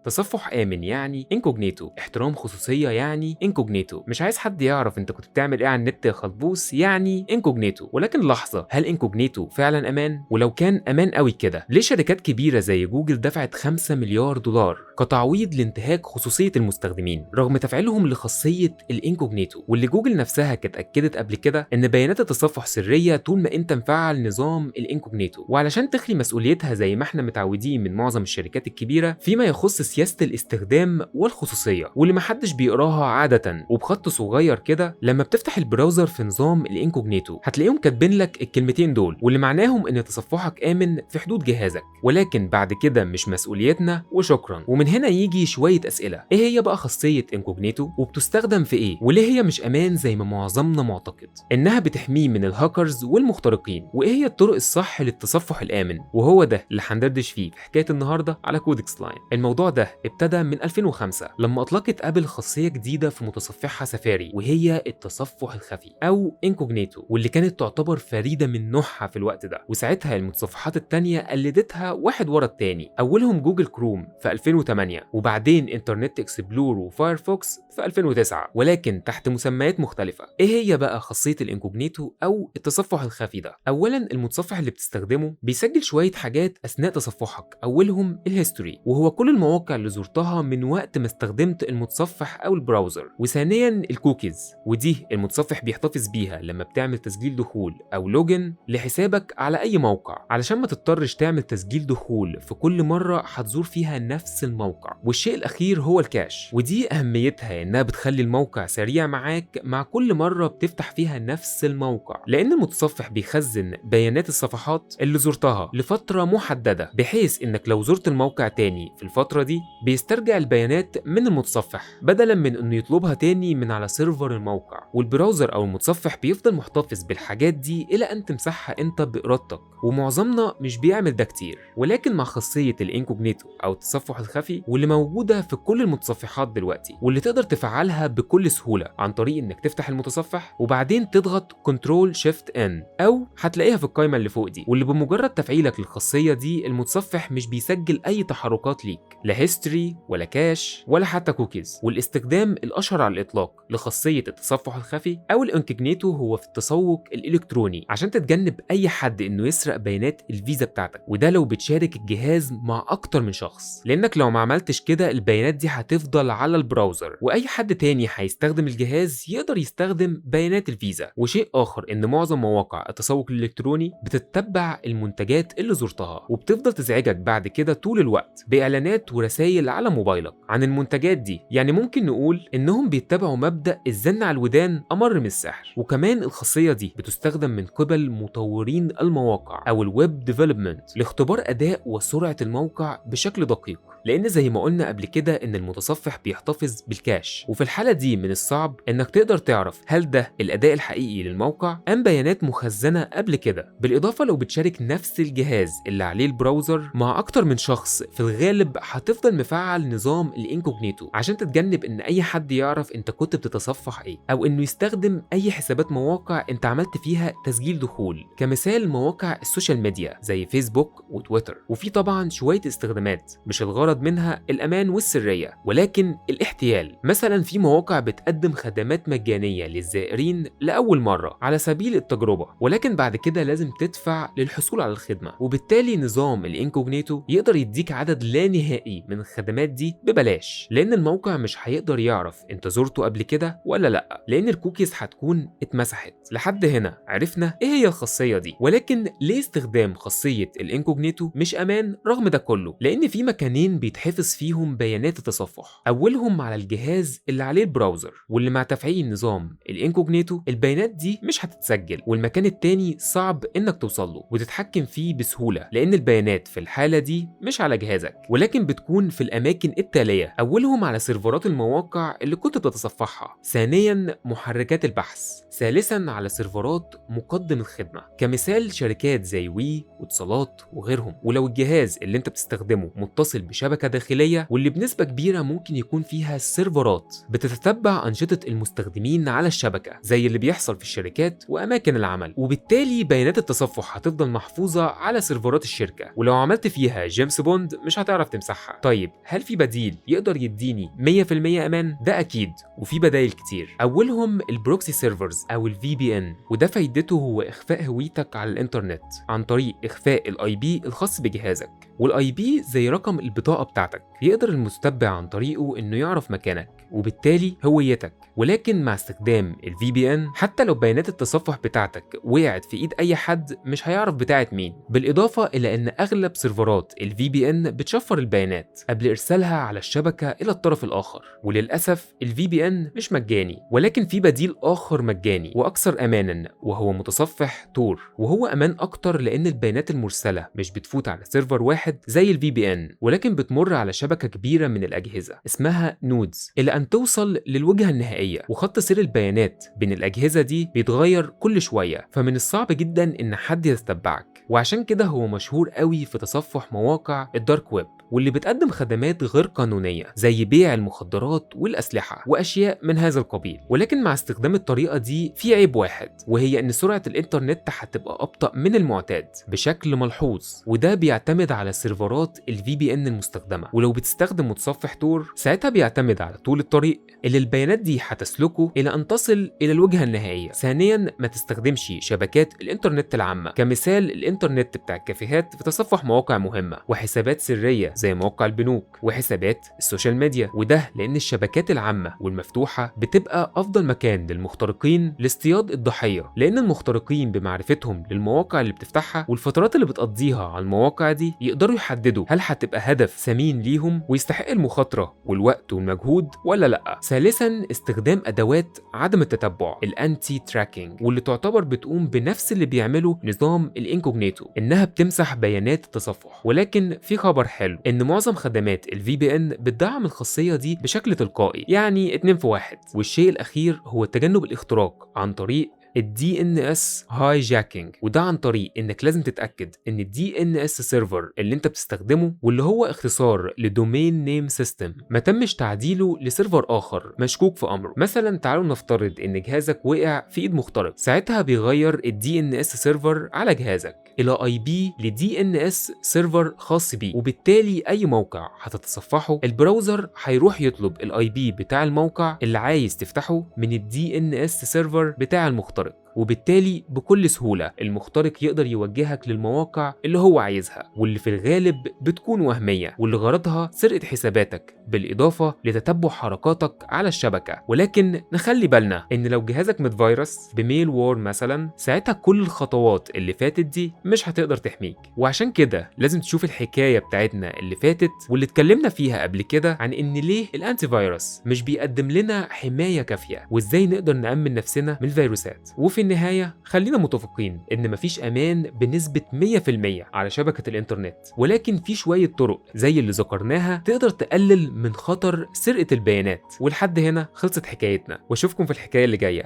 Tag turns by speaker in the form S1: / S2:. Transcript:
S1: تصفح آمن يعني انكوجنيتو، احترام خصوصية يعني انكوجنيتو، مش عايز حد يعرف انت كنت بتعمل ايه على النت يا خلبوس يعني انكوجنيتو. ولكن لحظة، هل انكوجنيتو فعلا امان؟ ولو كان امان قوي كده، ليه شركات كبيرة زي جوجل دفعت 5 مليار دولار كتعويض لانتهاك خصوصية المستخدمين رغم تفعيلهم لخاصية الانكوجنيتو، واللي جوجل نفسها كانت اكدت قبل كده ان بيانات التصفح سرية طول ما انت مفعل نظام الانكوجنيتو، وعلشان تخلي مسؤوليتها زي ما احنا متعودين من معظم الشركات الكبيرة فيما يخص سياسة الاستخدام والخصوصية، واللي محدش بيقراها عادة وبخط صغير كده. لما بتفتح البراوزر في نظام الانكوجنيتو هتلاقيهم كاتبين لك الكلمتين دول، واللي معناهم ان تصفحك آمن في حدود جهازك، ولكن بعد كده مش مسؤوليتنا وشكرا. ومن هنا يجي شوية أسئلة، ايه هي بقى خاصية انكوجنيتو وبتستخدم في ايه؟ وليه هي مش امان زي ما معظمنا معتقد؟ انها بتحميه من الهاكرز والمخترقين؟ وايه هي الطرق الصح للتصفح الآمن؟ وهو ده اللي هندردش فيه في حكاية النهارده على كودكس لاين. الموضوع ده ابتدى من 2005 لما اطلقت ابل خاصية جديدة في متصفحها سفاري، وهي التصفح الخفي او انكوجنيتو، واللي كانت تعتبر فريدة من نوعها في الوقت ده. وساعتها المتصفحات التانية قلدتها واحد ورا التاني، اولهم جوجل كروم في 2008، وبعدين انترنت اكسبلور وفايرفوكس في 2009، ولكن تحت مسميات مختلفة. ايه هي بقى خاصية الانكوجنيتو او التصفح الخفي ده؟ اولا المتصفح اللي بتستخدمه بيسجل شوية حاجات اثناء تصفحك، اولهم الهيستوري وهو كل المواقع اللي زرتها من وقت ما استخدمت المتصفح او البراوزر. وثانيا الكوكيز، ودي المتصفح بيحتفظ بيها لما بتعمل تسجيل دخول او لوجن لحسابك على اي موقع، علشان ما تضطرش تعمل تسجيل دخول في كل مرة هتزور فيها نفس الموقع. والشيء الاخير هو الكاش، ودي اهميتها انها بتخلي الموقع سريع معاك مع كل مرة بتفتح فيها نفس الموقع، لان المتصفح بيخزن بيانات الصفحات اللي زرتها لفترة محددة، بحيث انك لو زرت الموقع تاني في الفترة دي بيسترجع البيانات من المتصفح بدلا من انه يطلبها تاني من على سيرفر الموقع. والبراوزر او المتصفح بيفضل محتفظ بالحاجات دي الى ان تمسحها انت بارادتك، ومعظمنا مش بيعمل ده كتير. ولكن مع خاصية الانكوجنيتو او التصفح الخفي واللي موجودة في كل المتصفحات دلوقتي، واللي تقدر تفعلها بكل سهولة عن طريق انك تفتح المتصفح وبعدين تضغط كنترول شيفت ان، او هتلاقيها في القائمة اللي فوق دي، واللي بمجرد تفعيلك للخاصية دي المتصفح مش بيسجل اي تحركات ليك، لا هيستوري ولا كاش ولا حتى كوكيز. والاستخدام الاشهر على الاطلاق لخاصية التصفح الخفي او الانكوجنيتو هو في التسوق الالكتروني، عشان تتجنب اي حد انه يسرق بيانات الفيزا بتاعتك، وده لو بتشارك الجهاز مع اكتر من شخص، لانك لو ما عملتش كده البيانات دي هتفضل على البراوزر واي حد تاني هيستخدم الجهاز يقدر يستخدم بيانات الفيزا. وشيء اخر ان معظم مواقع التسوق الالكتروني بتتبع المنتجات اللي زرتها وبتفضل تزعجك بعد كده طول الوقت باعلانات ورسائل على موبايلك عن المنتجات دي. يعني ممكن نقول انهم بيتبعوا مبدأ الزن على الودان امر من السحر. وكمان الخاصية دي بتستخدم من قبل مطورين المواقع او الويب ديفلوبمنت لاختبار اداء وسرعة الموقع بشكل دقيق، لان زي ما قلنا قبل كده ان المتصفح بيحتفظ بالكاش، وفي الحالة دي من الصعب انك تقدر تعرف هل ده الاداء الحقيقي للموقع ام بيانات مخزنة قبل كده. بالاضافة لو بتشارك نفس الجهاز اللي عليه البراوزر مع اكتر من شخص، في الغالب هتفضل مفعل نظام الانكوجنيتو عشان تتجنب ان اي حد يعرف انت كنت بتتصفح ايه، او انه يستخدم اي حسابات مواقع انت عملت فيها تسجيل دخول، كمثال مواقع السوشيال ميديا زي فيسبوك وتويتر. وفي طبعا شوية استخدامات مش الغرض منها الامان والسرية ولكن الاحتيال. مثلا في مواقع بتقدم خدمات مجانية للزائرين لاول مرة على سبيل التجربة، ولكن بعد كده لازم تدفع للحصول على الخدمة، وبالتالي نظام الانكوجنيتو يقدر يديك عدد لا نهائي من الخدمات دي ببلاش، لان الموقع مش هيقدر يعرف انت زرته قبل كده ولا لا، لان الكوكيز هتكون اتمسحت. لحد هنا عرفنا ايه هي الخاصية دي، ولكن ليه استخدام خاصية الانكوجنيتو مش امان رغم ده كله؟ لان في مكانين بيتحفظ فيهم بيانات التصفح، اولهم على الجهاز اللي عليه البراوزر واللي مع تفعيل نظام الانكوجنيتو البيانات دي مش هتتسجل، والمكان التاني صعب انك توصل له وتتحكم فيه بسهولة، لان البيانات في الحالة دي مش على جهازك ولكن بتكون في الاماكن التالية، اولهم على سيرفرات المواقع اللي كنت بتتصفحها، ثانيا محركات البحث، ثالثا على سيرفرات مقدم الخدمة كمثال شركات زي وي واتصالات وغيرهم. ولو الجهاز اللي انت بتستخدمه متصل بشبكة داخلية واللي بنسبة كبيرة ممكن يكون فيها سيرفرات بتتتبع أنشطة المستخدمين على الشبكة زي اللي بيحصل في الشركات وأماكن العمل، وبالتالي بيانات التصفح هتفضل محفوظة على سيرفرات الشركة، ولو عملت فيها جيمس بوند مش هتعرف تمسحها. طيب هل في بديل يقدر يديني 100% أمان؟ ده أكيد، وفي بدايل كتير. أولهم البروكسي سيرفرز أو الفي بي إن، وده فايدته هو إخفاء هويتك على الإنترنت عن طريق إخفاء الاي بي الخاص بجهازك. والاي بي زي رقم البطاقة بتاعتك، يقدر المتتبع عن طريقه إنه يعرف مكانك وبالتالي هويتك. ولكن مع استخدام الفي بي ان حتى لو بيانات التصفح بتاعتك وقعت في ايد اي حد مش هيعرف بتاعت مين، بالاضافه الى ان اغلب سيرفرات الفي بي ان بتشفر البيانات قبل ارسالها على الشبكه الى الطرف الاخر. وللاسف الفي بي ان مش مجاني، ولكن في بديل اخر مجاني واكثر امانا وهو متصفح تور، وهو امان اكتر لان البيانات المرسله مش بتفوت على سيرفر واحد زي الفي بي ان، ولكن بتمر على شبكه كبيره من الاجهزه اسمها نودز الى ان توصل للوجهه النهائيه. وخط سير البيانات بين الأجهزة دي بيتغير كل شوية، فمن الصعب جدا إن حد يتتبعك. وعشان كده هو مشهور قوي في تصفح مواقع الدارك ويب واللي بتقدم خدمات غير قانونية زي بيع المخدرات والأسلحة وأشياء من هذا القبيل. ولكن مع استخدام الطريقة دي في عيب واحد، وهي إن سرعة الإنترنت هتبقى أبطأ من المعتاد بشكل ملحوظ، وده بيعتمد على سيرفرات الفي بي ان المستخدمة. ولو بتستخدم متصفح تور ساعتها بيعتمد على طول الطريق اللي البيانات دي هتسلكه إلى أن تصل إلى الوجهة النهائية. ثانيا ما تستخدمش شبكات الإنترنت العامة، كمثال الإنترنت بتاع الكافيهات في تصفح مواقع مهمة وحسابات سرية زي مواقع البنوك وحسابات السوشيال ميديا، وده لأن الشبكات العامة والمفتوحة بتبقى أفضل مكان للمخترقين لاصطياد الضحية، لأن المخترقين بمعرفتهم للمواقع اللي بتفتحها والفترات اللي بتقضيها على المواقع دي يقدروا يحددوا هل هتبقى هدف ثمين ليهم ويستحق المخاطرة والوقت والمجهود ولا لأ. ثالثا استخدام أدوات عدم التتبع الأنتي تراكينج، واللي تعتبر بتقوم بنفس اللي بيعمله نظام الانكوجنيتو، إنها بتمسح بيانات التصفح. ولكن في خبر حلو إن معظم خدمات الفي بي إن بتدعم الخاصية دي بشكل تلقائي، يعني 2 في 1. والشيء الأخير هو تجنب الاختراق عن طريق الدي ان اس هايجاكينج، وده عن طريق انك لازم تتاكد ان الدي ان اس سيرفر اللي انت بتستخدمه واللي هو اختصار لدومين نيم سيستم ما تمش تعديله لسيرفر اخر مشكوك في امره. مثلا تعالوا نفترض ان جهازك وقع في ايد مخترق، ساعتها بيغير الدي ان اس سيرفر على جهازك الى اي بي لدي ان اس سيرفر خاص بيه، وبالتالي اي موقع هتتصفحه البراوزر هيروح يطلب الاي بي بتاع الموقع اللي عايز تفتحه من الدي ان اس سيرفر بتاع المخترق، وبالتالي بكل سهولة المخترق يقدر يوجهك للمواقع اللي هو عايزها واللي في الغالب بتكون وهمية واللي غرضها سرقة حساباتك بالإضافة لتتبع حركاتك على الشبكة. ولكن نخلي بالنا إن لو جهازك متفيروس بميل وور مثلا ساعتها كل الخطوات اللي فاتت دي مش هتقدر تحميك. وعشان كده لازم تشوف الحكاية بتاعتنا اللي فاتت واللي اتكلمنا فيها قبل كده عن إن ليه الأنتي فيروس مش بيقدم لنا حماية كافية وإزاي نقدر نأمن نفسنا من الفيروسات. وفي النهاية خلينا متفقين إن مفيش أمان بنسبة 100% على شبكة الإنترنت، ولكن في شوية طرق زي اللي ذكرناها تقدر تقلل من خطر سرقة البيانات. ولحد هنا خلصت حكايتنا، واشوفكم في الحكاية اللي جاية.